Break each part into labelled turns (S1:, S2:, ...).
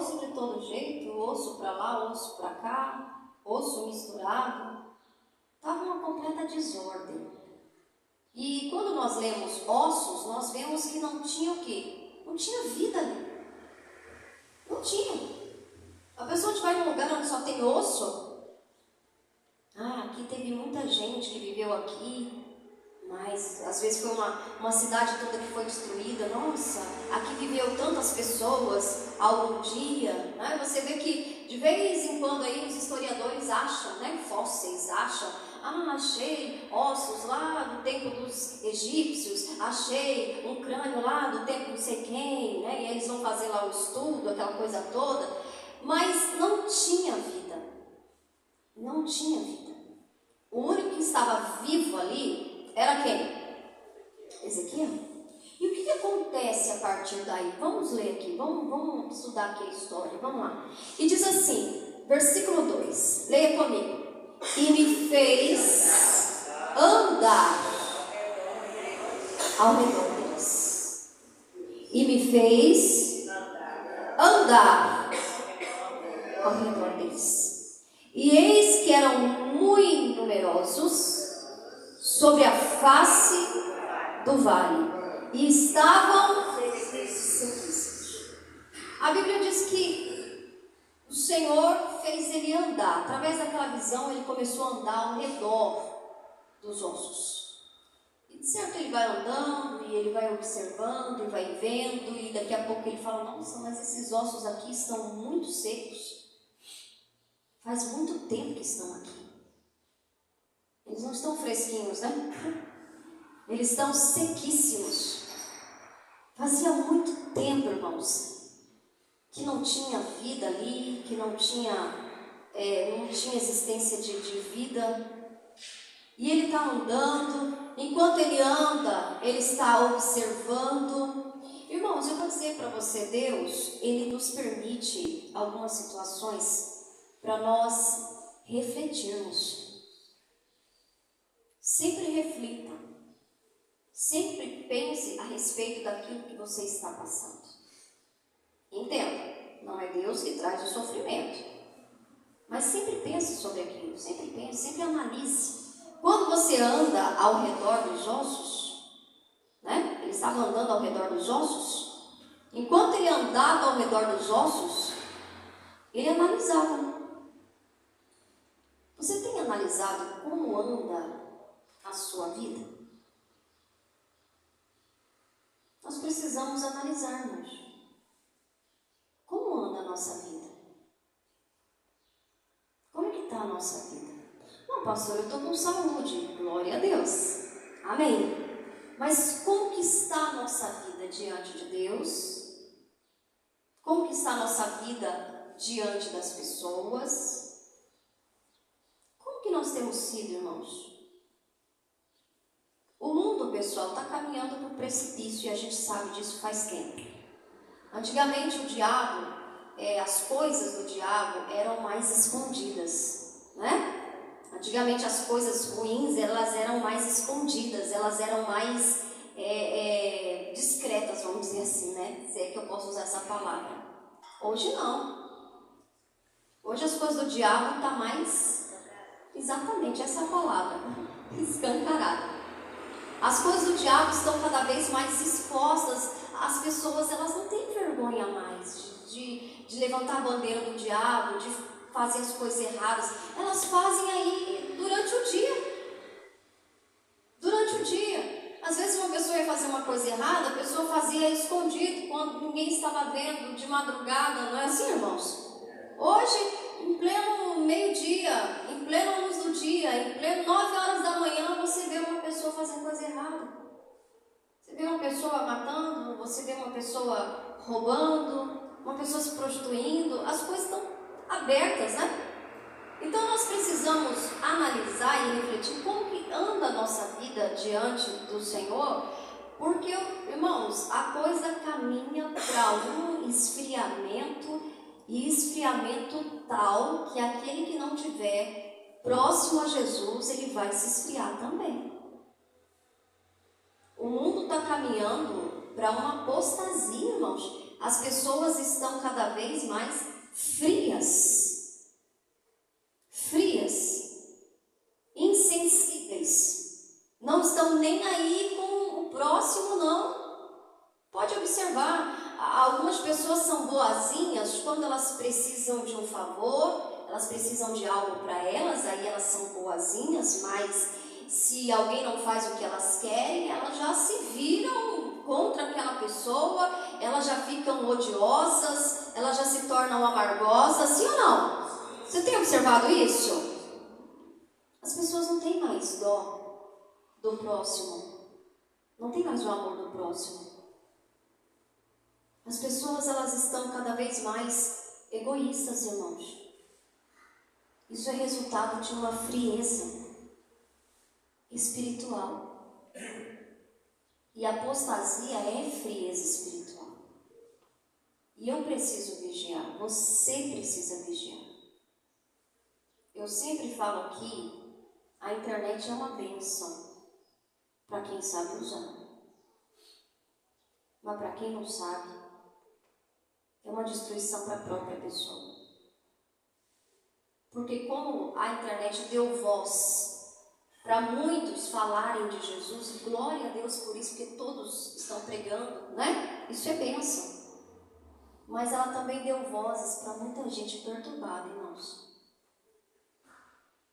S1: osso de todo jeito, osso para lá, osso para cá, osso misturado. Estava uma completa desordem. E quando nós lemos ossos, nós vemos que não tinha o quê? Não tinha vida ali. Não tinha. A pessoa que vai num lugar onde só tem osso. Aqui teve muita gente que viveu aqui, mas às vezes foi uma cidade toda que foi destruída. Nossa, aqui viveu tantas pessoas algum dia, né? Você vê que de vez em quando aí os historiadores acham, né, fósseis, acham, achei ossos lá do tempo dos egípcios, achei um crânio lá do tempo não sei quem, né? E eles vão fazer lá o estudo, aquela coisa toda, mas não tinha vida, não tinha vida. O único que estava vivo ali era quem? Ezequiel. E o que acontece a partir daí? Vamos ler aqui, vamos estudar aqui a história, vamos lá. E diz assim, versículo 2, leia comigo. E me fez andar ao redor deles. E me fez andar ao redor deles. E eis que eram muito numerosos sobre a face do vale, e estavam sequíssimos. A Bíblia diz que o Senhor fez ele andar. Através daquela visão, ele começou a andar ao redor dos ossos. E de certo ele vai andando, e ele vai observando, e vai vendo, e daqui a pouco ele fala, nossa, mas esses ossos aqui estão muito secos. Faz muito tempo que estão aqui. Eles não estão fresquinhos, né? Eles estão sequíssimos. Fazia muito tempo, irmãos, que não tinha vida ali, que não tinha existência de vida. E ele está andando. Enquanto ele anda, ele está observando. Irmãos, eu vou dizer para você, Deus, ele nos permite algumas situações para nós refletirmos. Sempre reflita. Sempre pense a respeito daquilo que você está passando. Entenda, não é Deus que traz o sofrimento. Mas sempre pense sobre aquilo, sempre pense, sempre analise. Quando você anda ao redor dos ossos, né? Ele estava andando ao redor dos ossos. Enquanto ele andava ao redor dos ossos, ele analisava. Você tem analisado como anda a sua vida? Nós precisamos analisarmos. Como anda a nossa vida? Como é que está a nossa vida? Não, pastor, eu estou com saúde. Glória a Deus. Amém. Mas como que está a nossa vida diante de Deus? Como que está a nossa vida diante das pessoas? Como que nós temos sido, irmãos? O mundo, pessoal, está caminhando para o precipício e a gente sabe disso faz tempo. Antigamente o diabo, as coisas do diabo eram mais escondidas, né? Antigamente as coisas ruins, elas eram mais escondidas, elas eram mais discretas, vamos dizer assim, né? Se é que eu posso usar essa palavra. Hoje não. Hoje as coisas do diabo estão mais, exatamente essa palavra, escancarada. As coisas do diabo estão cada vez mais expostas. As pessoas, elas não têm vergonha mais de levantar a bandeira do diabo, de fazer as coisas erradas. Elas fazem aí durante o dia. Durante o dia. Às vezes uma pessoa ia fazer uma coisa errada, a pessoa fazia escondido, quando ninguém estava vendo, de madrugada. Não é assim, irmãos? Hoje, em pleno meio-dia, em plena luz do dia, em pleno 9 horas da manhã, você vê uma pessoa fazendo coisa errada. Você vê uma pessoa matando, você vê uma pessoa roubando, uma pessoa se prostituindo. As coisas estão abertas, né? Então nós precisamos analisar e refletir como que anda a nossa vida diante do Senhor, porque, irmãos, a coisa caminha para um esfriamento, e esfriamento tal que aquele que não tiver próximo a Jesus, ele vai se esfriar também. O mundo está caminhando para uma apostasia, irmãos. as pessoas estão cada vez mais frias, insensíveis, não estão nem aí com o próximo, não. Pode observar, algumas pessoas são boazinhas quando elas precisam de um favor, elas precisam de algo para elas, aí elas são boazinhas, mas se alguém não faz o que elas querem, elas já se viram contra aquela pessoa, elas já ficam odiosas, elas já se tornam amargosas, sim ou não? Você tem observado isso? As pessoas não têm mais dó do próximo, não tem mais o amor do próximo. As pessoas, elas estão cada vez mais egoístas, irmãos. Isso é resultado de uma frieza espiritual. E a apostasia é frieza espiritual. E eu preciso vigiar, você precisa vigiar. Eu sempre falo aqui, a internet é uma bênção para quem sabe usar. Mas para quem não sabe, é uma destruição para a própria pessoa. Porque como a internet deu voz para muitos falarem de Jesus, e glória a Deus por isso, porque todos estão pregando, né? Isso é bênção. Mas ela também deu vozes para muita gente perturbada, irmãos.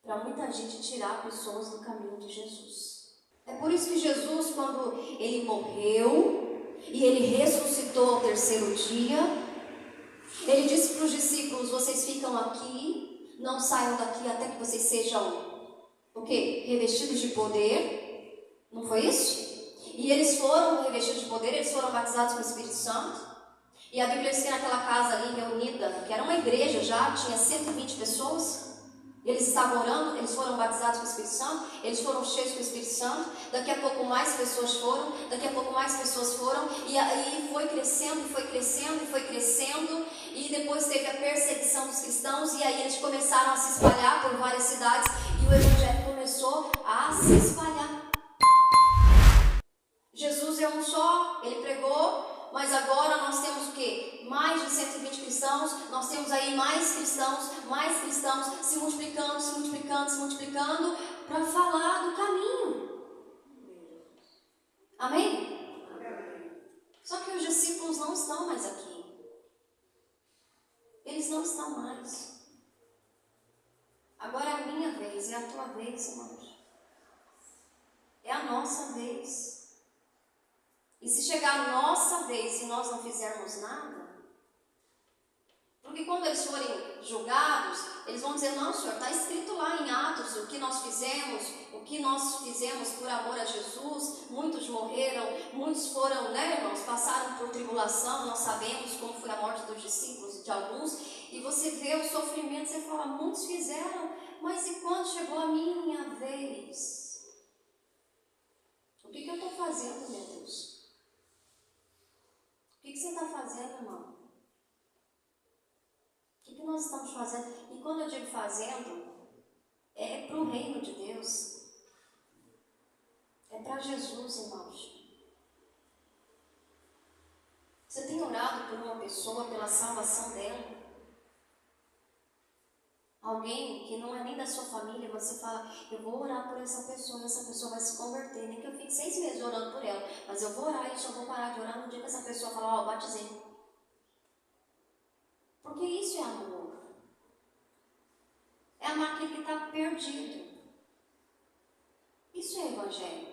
S1: Para muita gente tirar pessoas do caminho de Jesus. É por isso que Jesus, quando ele morreu e ele ressuscitou ao terceiro dia, ele disse para os discípulos: vocês ficam aqui, não saiam daqui até que vocês sejam, o quê? Revestidos de poder. Não foi isso? E eles foram revestidos de poder, eles foram batizados com o Espírito Santo. E a Bíblia diz que naquela casa ali reunida, que era uma igreja já, tinha 120 pessoas. Eles estavam orando, eles foram batizados com o Espírito Santo, eles foram cheios com o Espírito Santo, daqui a pouco mais pessoas foram, daqui a pouco mais pessoas foram, e aí foi crescendo, e depois teve a perseguição dos cristãos, e aí eles começaram a se espalhar por várias cidades, e o Evangelho começou a se espalhar. Jesus é um só, ele pregou, mas agora nós temos o quê? Mais de 120 cristãos, nós temos aí mais cristãos se multiplicando para falar do caminho. Amém? Só que os discípulos não estão mais aqui. Eles não estão mais. Agora é a minha vez, é a tua vez, irmãos. É a nossa vez. E se chegar a nossa vez e nós não fizermos nada, porque quando eles forem julgados, eles vão dizer: não, Senhor, está escrito lá em Atos o que nós fizemos por amor a Jesus, muitos morreram, muitos foram, né, irmãos, passaram por tribulação, nós sabemos como foi a morte dos discípulos, de alguns, e você vê o sofrimento, você fala: muitos fizeram, mas e quando chegou a minha vez? O que eu estou fazendo, meu Deus? O que você está fazendo, irmão? O que nós estamos fazendo? E quando eu digo fazendo, é para o reino de Deus. É para Jesus, irmãos. Você tem orado por uma pessoa, pela salvação dela? Alguém que não é nem da sua família, você fala: eu vou orar por essa pessoa vai se converter. Nem que eu fique 6 meses orando por ela, mas eu vou orar e eu só vou parar de orar no dia que essa pessoa falar: ó, batizei. Porque isso é amor. É amar aquele que está perdido. Isso é evangelho.